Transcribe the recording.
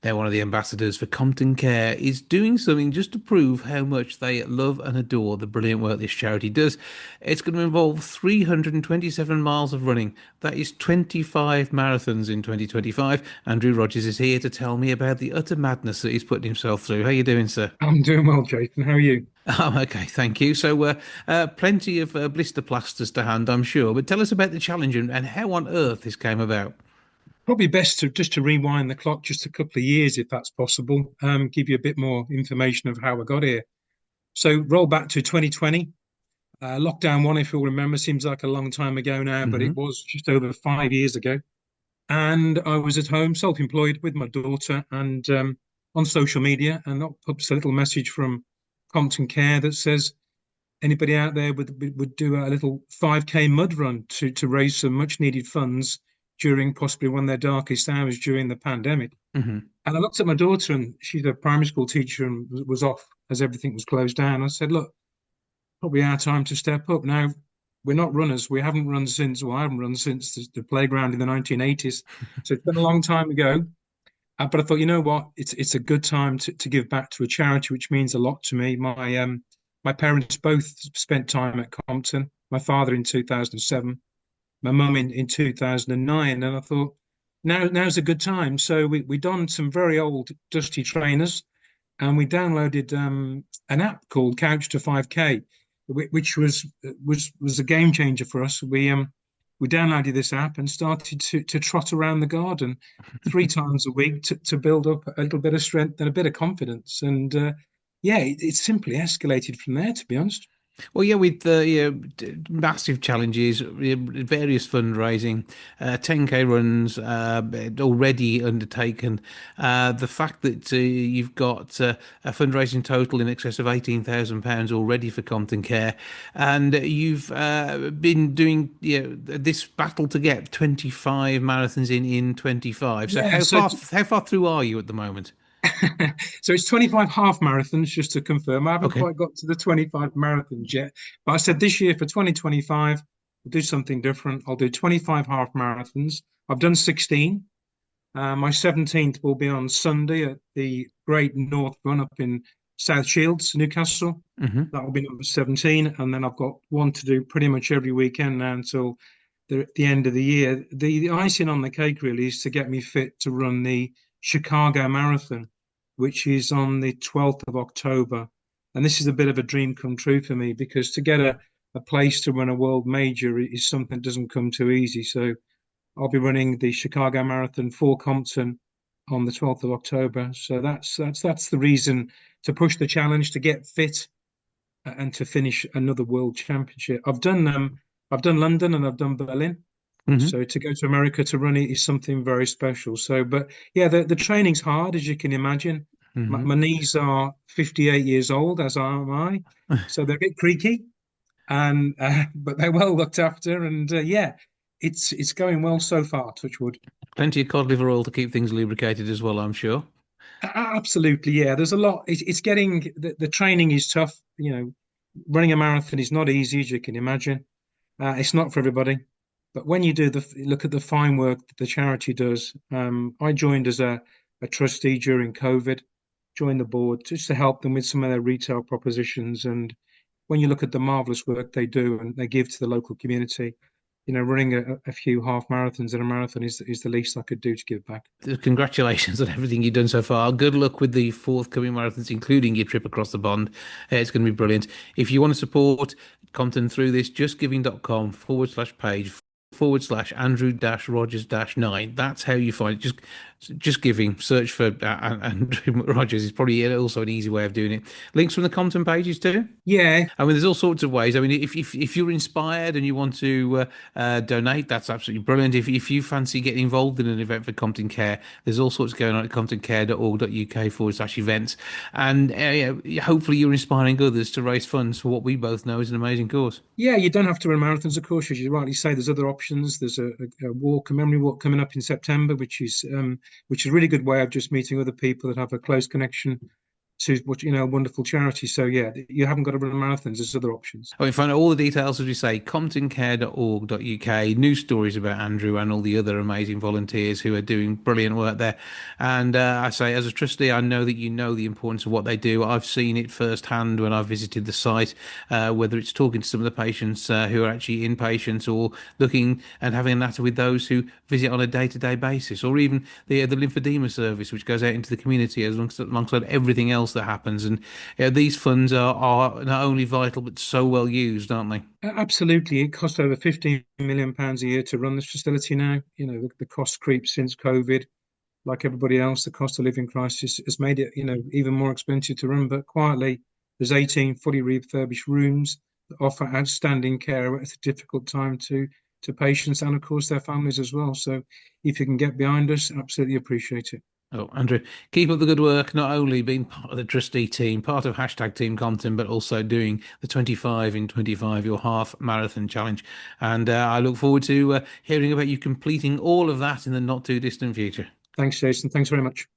They're one of the ambassadors for Compton Care, is doing something just to prove how much they love and adore the brilliant work this charity does. It's going to involve 327 miles of running. That is 25 marathons in 2025. Andrew Rogers is here to tell me about the utter madness that he's putting himself through. How you doing, sir? I'm doing well, Jason. How are you? I'm okay, thank you. So, plenty of blister plasters to hand, I'm sure. But tell us about the challenge and how on earth this came about. Probably best to just to rewind the clock just a couple of years, if that's possible. Give you a bit more information of how I got here. So roll back to 2020, lockdown one, if you'll remember, seems like a long time ago now, but Hmm. it was just over 5 years ago. And I was at home, self-employed with my daughter, and on social media, and that pops a little message from Compton Care that says anybody out there would do a little 5K mud run to raise some much needed funds during possibly one of their darkest hours during the pandemic. Hmm. And I looked at my daughter, and she's a primary school teacher and was off as everything was closed down. I said, "Look, probably our time to step up now." We're not runners. We haven't run since, well, I haven't run since the playground in the 1980s. So it's been a long time ago. But I thought, you know what? It's a good time to give back to a charity, which means a lot to me. My parents both spent time at Compton. My father in 2007, my mum in 2009, and I thought now's a good time. So we donned some very old dusty trainers, and we downloaded an app called Couch to 5K, which was a game changer for us. We downloaded this app and started to trot around the garden 3 times a week to build up a little bit of strength and a bit of confidence. And yeah, it simply escalated from there, to be honest. Well, yeah, with massive challenges, various fundraising, 10K runs already undertaken. The fact that you've got a fundraising total in excess of £18,000 already for Compton Care, and you've been doing this battle to get 25 marathons in 25. So Yeah, so how far through are you at the moment? so it's 25 half marathons, just to confirm. I haven't Okay. quite got to the 25 marathons yet, but I said this year for 2025, I'll do something different. I'll do 25 half marathons. I've done 16. My 17th will be on Sunday at the Great North Run up in South Shields, Newcastle. Hmm. That will be number 17. And then I've got one to do pretty much every weekend now until the end of the year. The icing on the cake really is to get me fit to run the Chicago Marathon, which is on the 12th of October. And this is a bit of a dream come true for me because to get a place to run a world major is something that doesn't come too easy. So I'll be running the Chicago Marathon for Compton on the 12th of October. So that's the reason to push the challenge, to get fit and to finish another world championship. I've done London and I've done Berlin. Hmm. So to go to America to run it is something very special. So, but yeah, the training's hard, as you can imagine. Hmm. My knees are 58 years old, as am I. So they're a bit creaky, and but they're well looked after. And yeah, it's going well so far. Touch wood. Plenty of cod liver oil to keep things lubricated as well, I'm sure. Absolutely, yeah. There's a lot. It's getting the training is tough. Running a marathon is not easy, as you can imagine. It's not for everybody. But when you do look at the fine work that the charity does, I joined as a trustee during COVID, joined the board just to help them with some of their retail propositions. And when you look at the marvelous work they do and they give to the local community, running a few half marathons and a marathon is the least I could do to give back. Congratulations on everything you've done so far. Good luck with the forthcoming marathons, including your trip across the pond. It's going to be brilliant. If you want to support Compton through this, justgiving.com/page/. Andrew dash Rogers dash 9. That's how you find it. Just giving. Search for Andrew Rogers is probably also an easy way of doing it. Links from the Compton pages too. Yeah, I mean, there's all sorts of ways. I mean, if you're inspired and you want to donate, that's absolutely brilliant. If you fancy getting involved in an event for Compton Care, there's all sorts going on at comptoncare.org.uk/events. And yeah, hopefully you're inspiring others to raise funds for what we both know is an amazing cause. yeah, you don't have to run marathons, of course, as you rightly say. There's other options. There's a walk, a memory walk coming up in September, which is a really good way of just meeting other people that have a close connection to what a wonderful charity. So yeah, you haven't got to run marathons. There's other options. I mean, find out all the details, as we say, comptoncare.org.uk, news stories about Andrew and all the other amazing volunteers who are doing brilliant work there. And I say, as a trustee, I know that you know the importance of what they do. I've seen it firsthand when I've visited the site, whether it's talking to some of the patients who are actually inpatients or looking and having a natter with those who visit on a day-to-day basis, or even the lymphedema service, which goes out into the community alongside everything else that happens. And these funds are not only vital but so well used, aren't they? Absolutely, it costs over £15 million a year to run this facility now. The cost creep since COVID. Like everybody else, the cost of living crisis has made it, even more expensive to run. But quietly, there's 18 fully refurbished rooms that offer outstanding care at a difficult time to patients and, of course, their families as well. So, if you can get behind us, absolutely appreciate it. Oh, Andrew, keep up the good work, not only being part of the trustee team, part of hashtag Team Compton, but also doing the 25 in 25, your half marathon challenge. And I look forward to hearing about you completing all of that in the not too distant future. Thanks, Jason. Thanks very much.